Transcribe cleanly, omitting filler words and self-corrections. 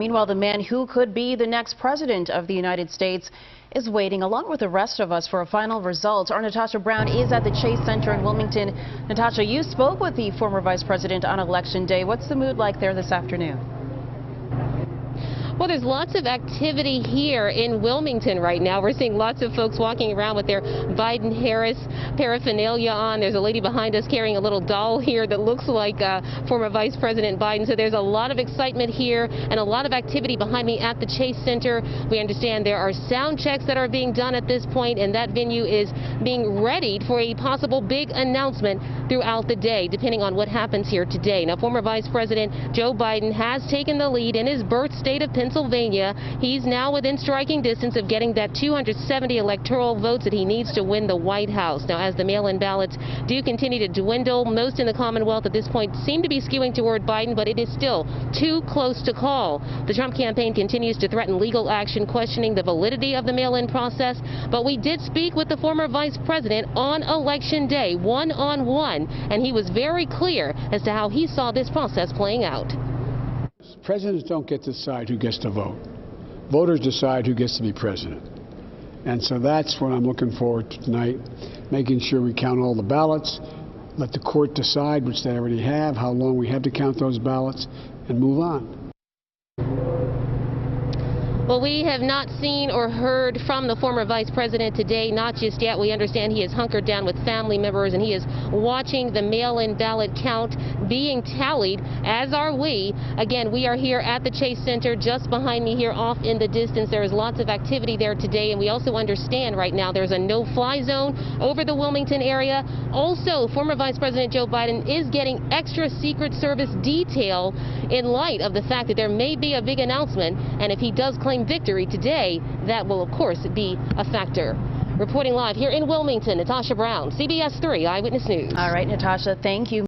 Meanwhile, the man who could be the next president of the United States is waiting, along with the rest of us, for a final result. Our Natasha Brown is at the Chase Center in Wilmington. Natasha, you spoke with the former vice president on Election Day. What's the mood like there this afternoon? Well, there's lots of activity here in Wilmington right now. We're seeing lots of folks walking around with their Biden-Harris paraphernalia on. There's a lady behind us carrying a little doll here that looks like former Vice President Biden. So there's a lot of excitement here and a lot of activity behind me at the Chase Center. We understand there are sound checks that are being done at this point, and that venue is being readied for a possible big announcement throughout the day, depending on what happens here today. Now, former Vice President Joe Biden has taken the lead in his birth state of Pennsylvania. He's now within striking distance of getting that 270 electoral votes that he needs to win the White House. Now, as the mail-in ballots do continue to dwindle, most in the Commonwealth at this point seem to be skewing toward Biden, but it is still too close to call. The Trump campaign continues to threaten legal action, questioning the validity of the mail-in process, but we did speak with the former vice president on Election Day, one-on-one, and he was very clear as to how he saw this process playing out. Presidents don't get to decide who gets to vote. Voters decide who gets to be president. And so that's what I'm looking forward to tonight, making sure we count all the ballots, let the court decide, which they already have, how long we have to count those ballots, and move on. Well, we have not seen or heard from the former vice president today, not just yet. We understand he is hunkered down with family members, and he is watching the mail-in ballot count being tallied, as are we. Again, we are here at the Chase Center, just behind me here off in the distance. There is lots of activity there today, and we also understand right now there's a no-fly zone over the Wilmington area. Also, former Vice President Joe Biden is getting extra Secret Service detail in light of the fact that there may be a big announcement, and if he does claim victory today, that will of course be a factor. Reporting live here in Wilmington, Natasha Brown, CBS 3 Eyewitness News. All right, Natasha, thank you.